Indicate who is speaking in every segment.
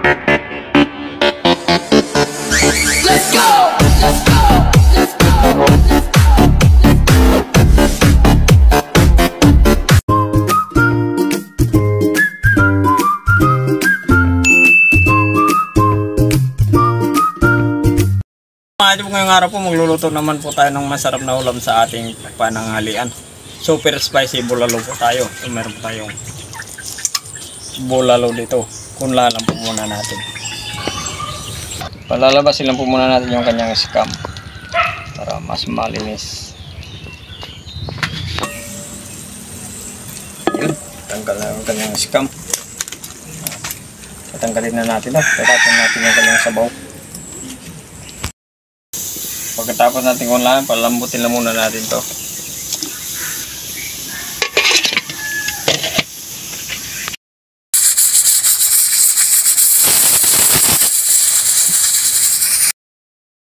Speaker 1: Let's go! Let's go! Let's go!
Speaker 2: Ngayong araw po magluluto naman po tayo ng masarap na ulam sa ating pananghalian. Super spicy bulalo po tayo. So, meron po tayong bulalo dito. Kunla lang po muna natin. Palalabasin lang po muna natin yung kanyang scam para mas malinis. Yun, tanggal na yung kanyang scam. Tatanggalin na natin. Tatapon natin yung kanyang sabaw. Pagkatapos natin kunlaan, palambutin lang muna natin to.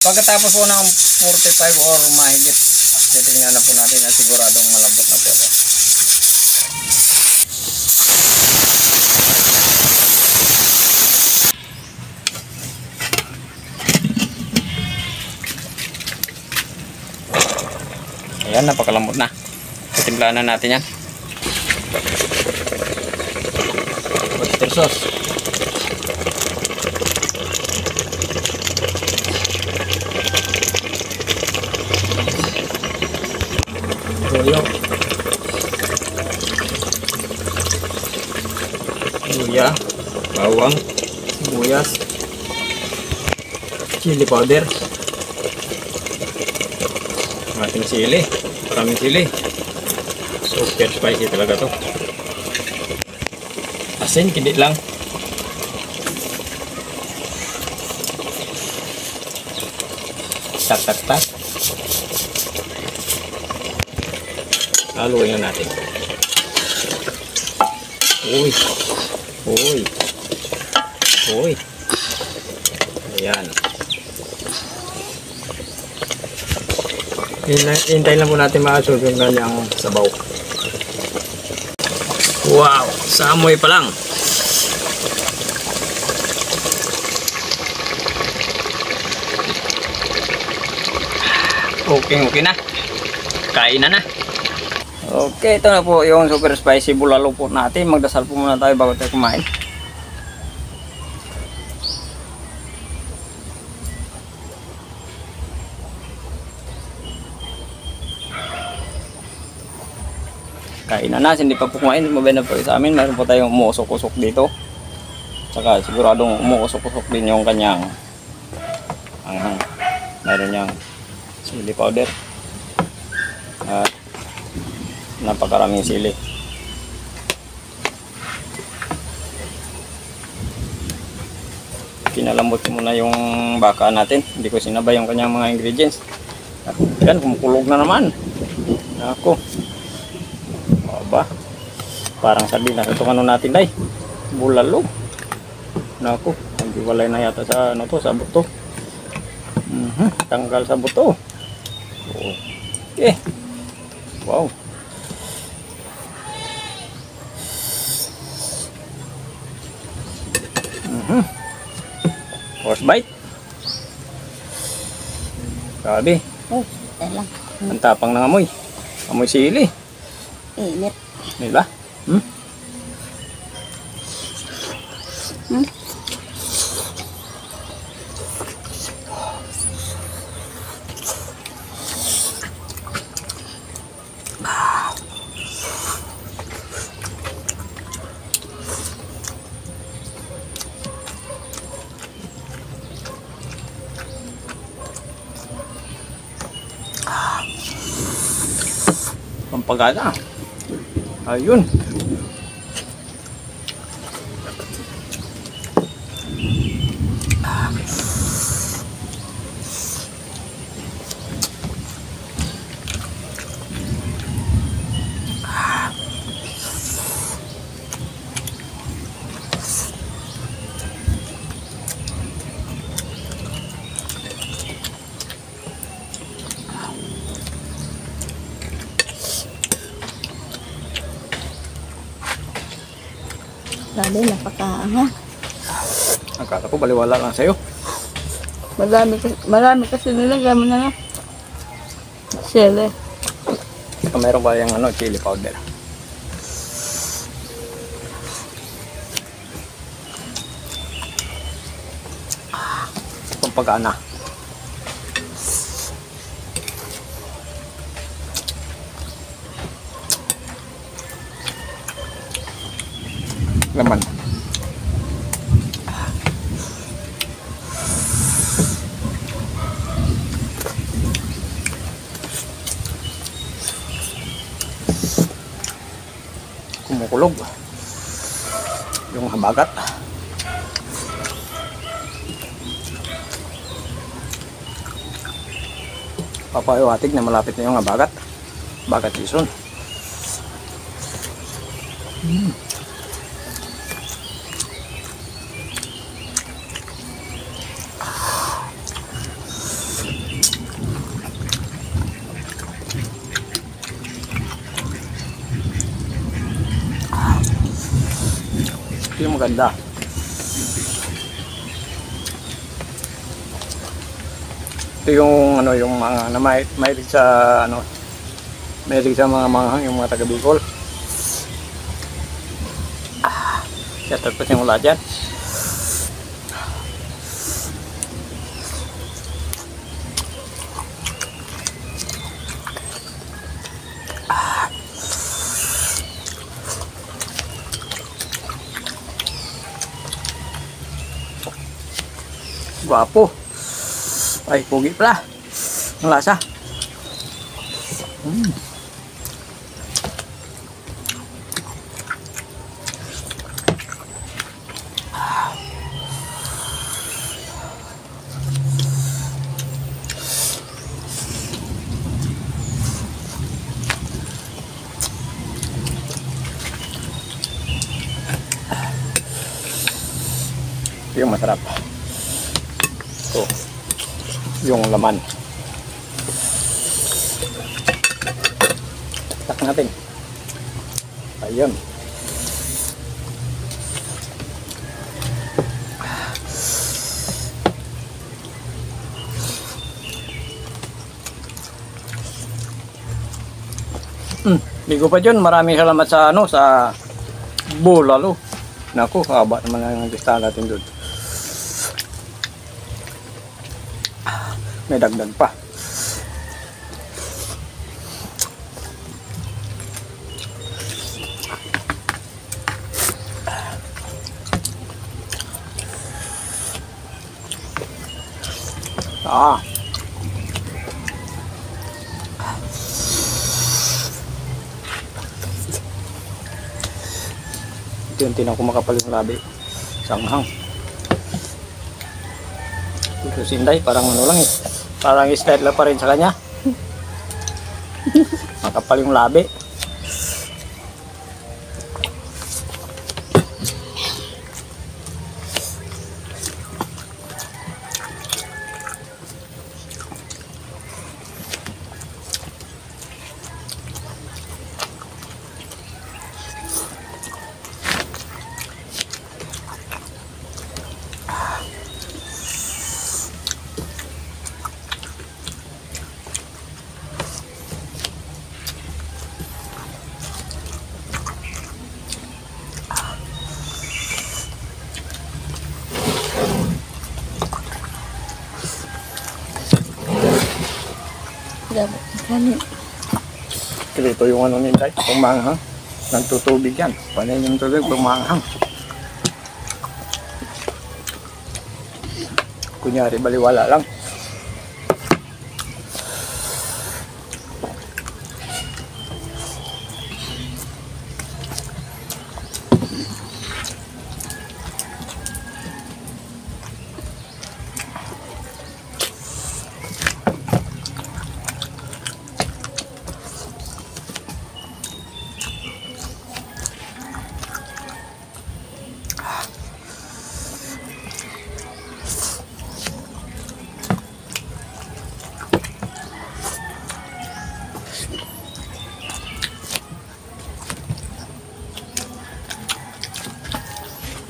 Speaker 2: Pagkatapos po ng 45 or mahigit, titingnan na po natin na siguradong malambot na po ito. Ayan, napakalambot na. Titimplahan na natin yan. Oyster sauce. Toyo. Luya. Bawang. Sibuyas. Chili powder. Ating sili, maraming sili. Super spicy talaga to. Asin, kidit lang. Tak tak tak. Haluin na natin. Uy. Uy. Uy. Ayan. Hintayin lang po natin ma-absorb yung kanyang sabaw. Wow! Sa amoy pa lang. Okay na. Kain na. Okay, ito na po yung super spicy bulalo po natin. Magdasal po muna tayo bago tayo kumain. Kainan na, hindi pa po kumain, mabay na po sa amin. Meron po tayong umuusok-usok dito. Tsaka siguradong umuusok-usok din yung kanyang anghang. Meron niyang chili powder at napakaraming sili. Pinalambot muna yung baka natin. Hindi ko sinabay yung kanyang mga ingredients. At yan, kumukulog na naman. Ako. Aba, parang sardinas. Ito ano natin ay bulalo. Naku, naghiwalay na yata sa ano to, sa buto. Tanggal sa buto. Okay. Wow. First bite. Grabe.
Speaker 3: Oh, lang.
Speaker 2: Ang tapang ng amoy. Amoy sili.
Speaker 3: Init.
Speaker 2: Diba? Pampagana. Ayun.
Speaker 3: Grabe, napakaanghang.
Speaker 2: Akala ko baliwala lang sa'yo.
Speaker 3: Marami kasi nilagay mo na lang. Sili.
Speaker 2: Meron ba yung ano, chili powder? Pampagana. Laman. Kumukulog yung habagat. Papaiwatig na malapit na yung habagat. Bagat season. Ito yung maganda. Ito yung ano, yung mga na mahilig sa ano, mahilig sa mga manghang, yung mga taga Bicol. Shout out po sa inyo lahat dyan. Gwapo. Ay, pugi pala. Ang lasa. Yung masarap. Ito. Yung laman. Tak natin. Ayun. Bigo pa dyan. Maraming salamat sa ano, sa bulalo. Naku, haba naman ang lista natin doon. May dagdag pa. Unti-unti na kumakapal yung labi. Sanghang. Ito si Inday, parang ano lang eh. Parang style pa rin sa kanya. Makapal yung labi.
Speaker 3: Kanin.
Speaker 2: Ito yung ano nila, pumanghang. Nagtutubig yan. Panay yung tubig, pumanghang. Kunyari, baliwala lang.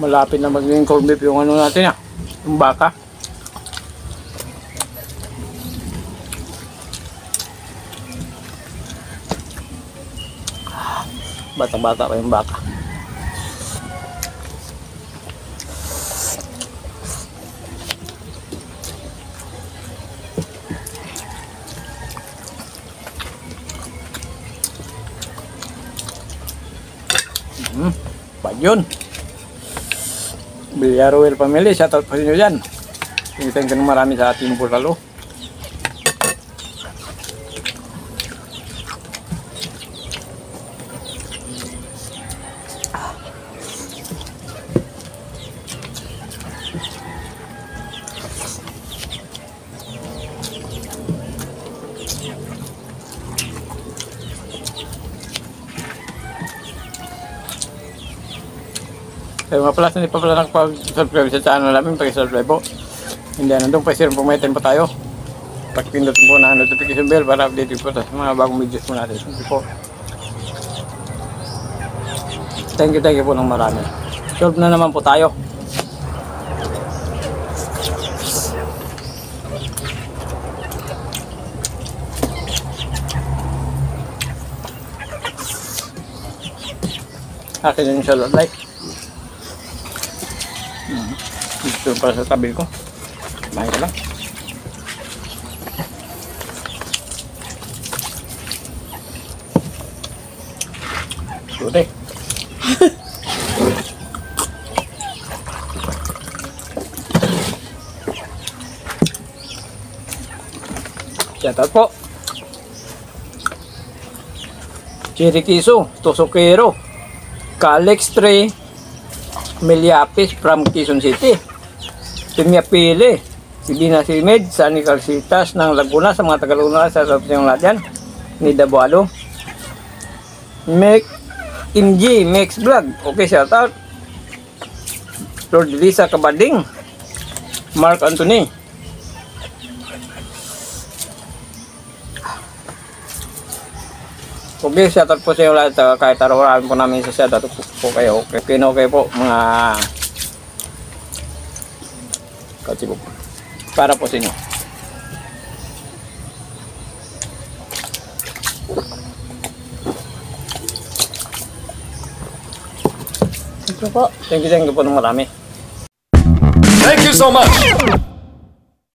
Speaker 2: Malapit na maging corned beef yung ano natin ah. Yung baka. Batang-bata pa yung baka. Bad yun. Villarroel family, shoutout po sa inyo dyan. Thank you marami sa ating Bulalo. Kaya mga pala, hindi pa pala nakapag-subscribe sa channel namin, pag-subscribe po. Hindi nandun pa, po may time pa tayo. Pag-pindutin po na notification bell para update po sa mga bagong videos po natin. Hindi po. Thank you po ng marami. Solve na naman po tayo. Akin yung salad like. Ito para sa tabi ko. Kumain ka lang. Sude. Shoutout po. Chiriquizo, Tosokero, Calex 3, Meliapis from Quezon City. Pili, Sibina Simed, Sani Calcitas ng Laguna sa mga Tagaluna sa yung lahat yan. Nida Bualo. MG, Max Vlog. Okay, shout out. Lord Lisa Kabading. Mark Anthony. Okay, shout out po sa iyo lahat. Kahit araw-araw po namin sa shout out po kayo. Okay po mga katsibok. Para po sa inyo.
Speaker 3: Ito po.
Speaker 2: Thank you po ng marami.
Speaker 1: Thank you so much.